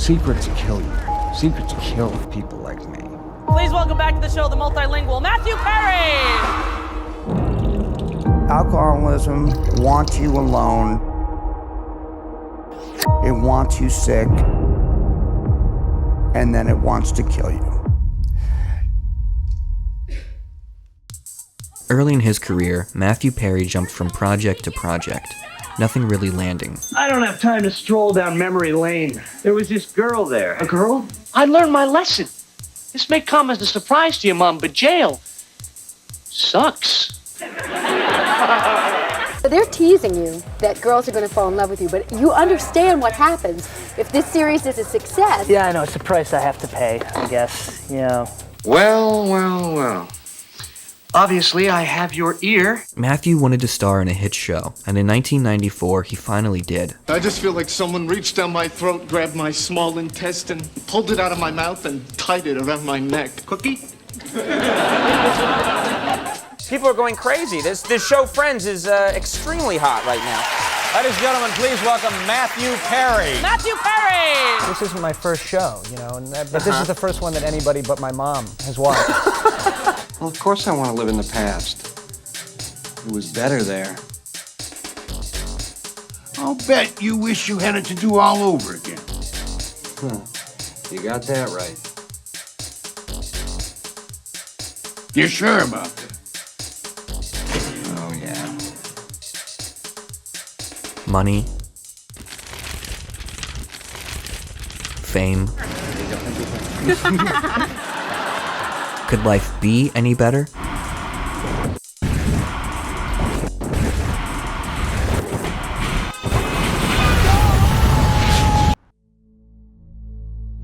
Secrets kill you. Secrets kill people like me. Please welcome back to the show the multilingual Matthew Perry! Alcoholism wants you alone. It wants you sick. And then it wants to kill you. Early in his career, Matthew Perry jumped from project to project, nothing really landing. I don't have time to stroll down memory lane. There was this girl there. A girl? I learned my lesson. This may come as a surprise to you, Mom, but jail sucks. They're teasing you that girls are going to fall in love with you, but you understand what happens if this series is a success. Yeah, I know. It's a price I have to pay, I guess. Yeah. Well. Obviously, I have your ear. Matthew wanted to star in a hit show, and in 1994, he finally did. I just feel like someone reached down my throat, grabbed my small intestine, pulled it out of my mouth, and tied it around my neck. Cookie? People are going crazy. This show Friends is extremely hot right now. Ladies and gentlemen, please welcome Matthew Perry. Matthew Perry! This isn't my first show, you know, but this is the first one that anybody but my mom has watched. Well, of course I want to live in the past. It was better there. I'll bet you wish you had it to do all over again. You got that right. You're sure about that? Oh, yeah. Money. Fame. Could life be any better?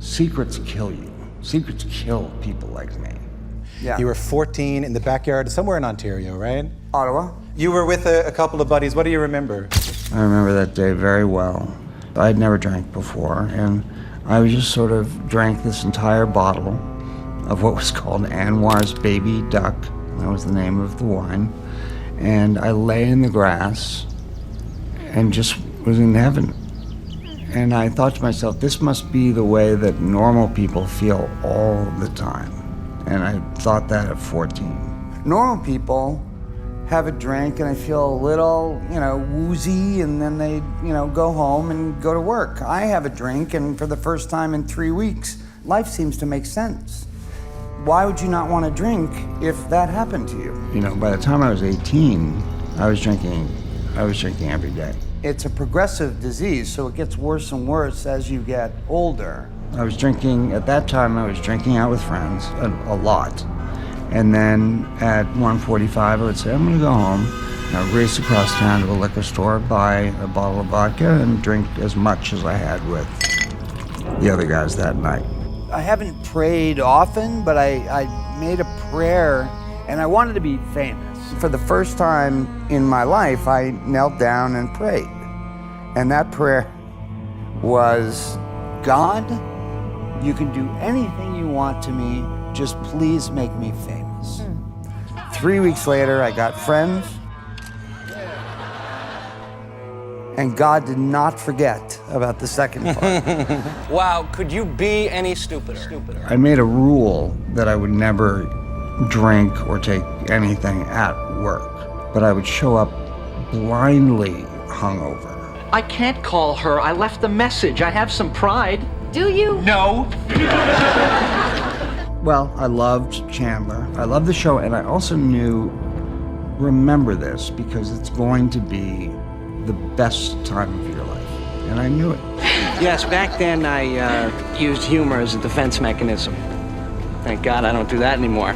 Secrets kill you. Secrets kill people like me. Yeah. You were 14 in the backyard somewhere in Ontario, right? Ottawa. You were with a couple of buddies. What do you remember? I remember that day very well. I had never drank before, and I just sort of drank this entire bottle of what was called Anwar's Baby Duck. That was the name of the wine. And I lay in the grass and just was in heaven. And I thought to myself, this must be the way that normal people feel all the time. And I thought that at 14. Normal people have a drink and they feel a little, woozy, and then they, go home and go to work. I have a drink, and for the first time in 3 weeks, life seems to make sense. Why would you not want to drink if that happened to you? By the time I was 18, I was drinking every day. It's a progressive disease, so it gets worse and worse as you get older. At that time, I was drinking out with friends a lot. And then at 1:45, I would say, I'm gonna go home. I would race across town to a liquor store, buy a bottle of vodka, and drink as much as I had with the other guys that night. I haven't prayed often, but I made a prayer, and I wanted to be famous. For the first time in my life, I knelt down and prayed. And that prayer was, God, you can do anything you want to me, just please make me famous. 3 weeks later, I got friends, and God did not forget about the second part. Wow, could you be any stupider? I made a rule that I would never drink or take anything at work, but I would show up blindly hungover. I can't call her. I left the message. I have some pride. Do you? No. Well, I loved Chandler. I loved the show, and I also knew, remember this, because it's going to be the best time of your life. And I knew it. Yes, back then I used humor as a defense mechanism. Thank God I don't do that anymore.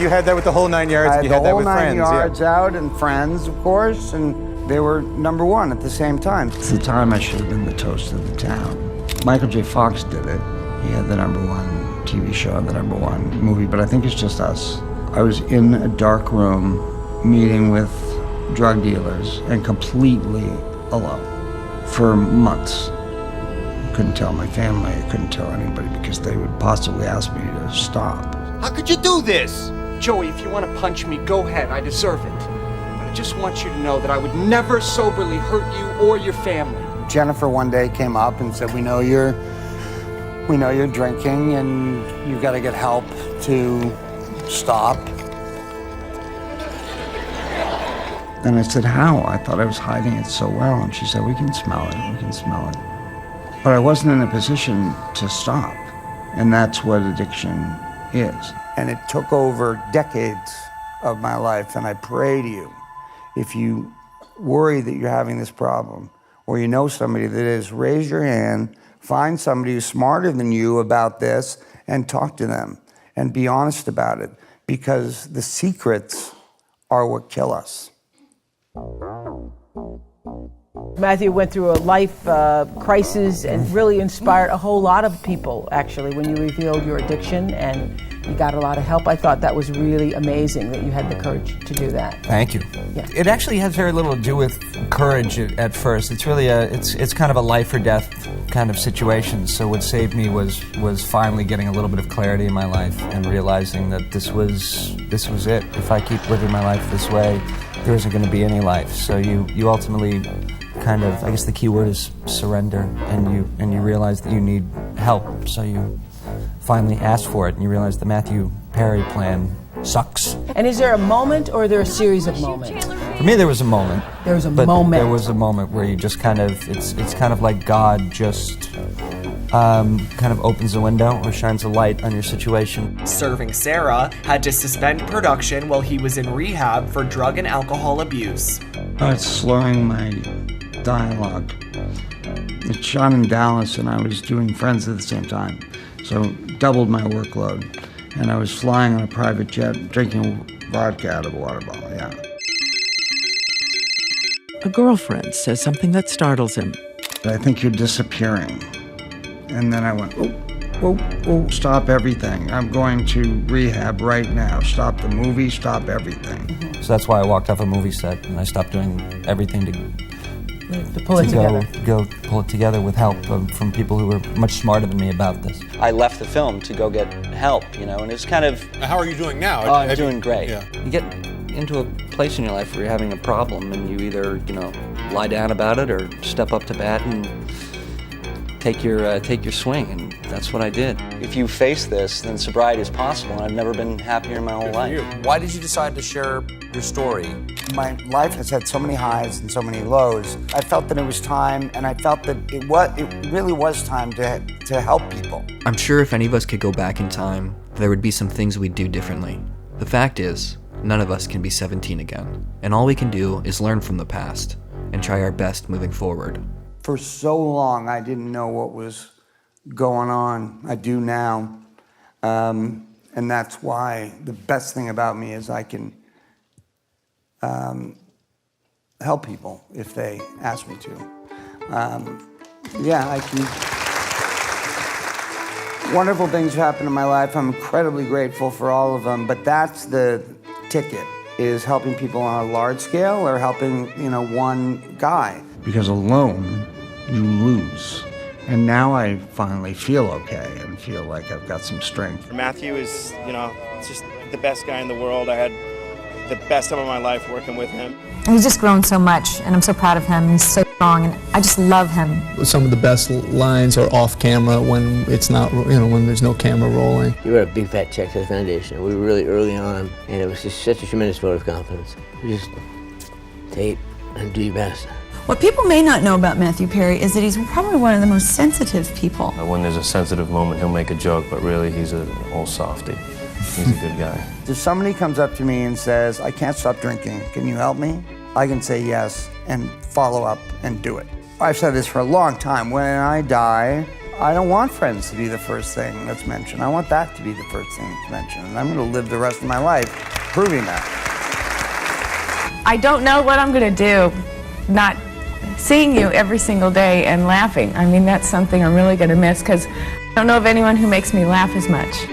You had that with the whole 9 yards, and you had that with friends. The whole 9 yards out, and friends, of course, and they were number one at the same time. It's the time I should have been the toast of the town. Michael J. Fox did it. He had the number one TV show and the number one movie, but I think it's just us. I was in a dark room meeting with drug dealers and completely alone for months. Couldn't tell my family, I couldn't tell anybody because they would possibly ask me to stop. How could you do this? Joey, if you want to punch me, go ahead. I deserve it. But I just want you to know that I would never soberly hurt you or your family. Jennifer one day came up and said, we know you're drinking and you've got to get help to stop. And I said, how? I thought I was hiding it so well. And she said, we can smell it, we can smell it. But I wasn't in a position to stop. And that's what addiction is. And it took over decades of my life. And I pray to you, if you worry that you're having this problem, or you know somebody that is, raise your hand, find somebody who's smarter than you about this, and talk to them, and be honest about it. Because the secrets are what kill us. Matthew went through a life crisis and really inspired a whole lot of people, actually, when you revealed your addiction and you got a lot of help. I thought that was really amazing that you had the courage to do that. Thank you. Yeah. It actually has very little to do with courage at first. It's really it's kind of a life or death kind of situation. So what saved me was finally getting a little bit of clarity in my life and realizing that this was it. If I keep living my life this way, there isn't going to be any life. So you ultimately kind of, I guess the key word is surrender, and you realize that you need help. So you finally ask for it, and you realize the Matthew Perry plan sucks. And is there a moment, or are there a series of moments? For me, there was a moment. There was a but moment. There was a moment where you just kind of, it's kind of like God just kind of opens a window or shines a light on your situation. Serving Sara had to suspend production while he was in rehab for drug and alcohol abuse. It's slurring my dialogue. It's shot in Dallas, and I was doing Friends at the same time, so doubled my workload. And I was flying on a private jet, drinking vodka out of a water bottle, yeah. A girlfriend says something that startles him. I think you're disappearing. And then I went, oh, stop everything. I'm going to rehab right now. Stop the movie, stop everything. So that's why I walked off a movie set, and I stopped doing everything to pull it together. Go pull it together with help from people who were much smarter than me about this. I left the film to go get help, and it's kind of... How are you doing now? Oh, I'm doing great. Yeah. You get into a place in your life where you're having a problem, and you either, lie down about it or step up to bat and take your swing, and that's what I did. If you face this, then sobriety is possible, and I've never been happier in my whole life. Why did you decide to share your story? My life has had so many highs and so many lows. I felt that it was time, and I felt that it really was time to help people. I'm sure if any of us could go back in time, there would be some things we'd do differently. The fact is, none of us can be 17 again, and all we can do is learn from the past and try our best moving forward. For so long, I didn't know what was going on. I do now. And that's why the best thing about me is I can help people if they ask me to. I can. Wonderful things happen in my life. I'm incredibly grateful for all of them, but that's the ticket, is helping people on a large scale or helping, one guy. Because alone, you lose. And now I finally feel okay and feel like I've got some strength. Matthew is, just the best guy in the world. I had the best time of my life working with him. He's just grown so much, and I'm so proud of him. He's so strong, and I just love him. Some of the best lines are off camera when it's not, when there's no camera rolling. You were a big fat check to the foundation. We were really early on, and it was just such a tremendous vote of confidence. You just take and do your best. What people may not know about Matthew Perry is that he's probably one of the most sensitive people. When there's a sensitive moment, he'll make a joke, but really he's an old softy. He's a good guy. If somebody comes up to me and says, I can't stop drinking, can you help me? I can say yes and follow up and do it. I've said this for a long time. When I die, I don't want friends to be the first thing that's mentioned. I want that to be the first thing that's mentioned. And I'm going to live the rest of my life proving that. I don't know what I'm going to do. Not seeing you every single day and laughing. I mean, that's something I'm really going to miss, because I don't know of anyone who makes me laugh as much.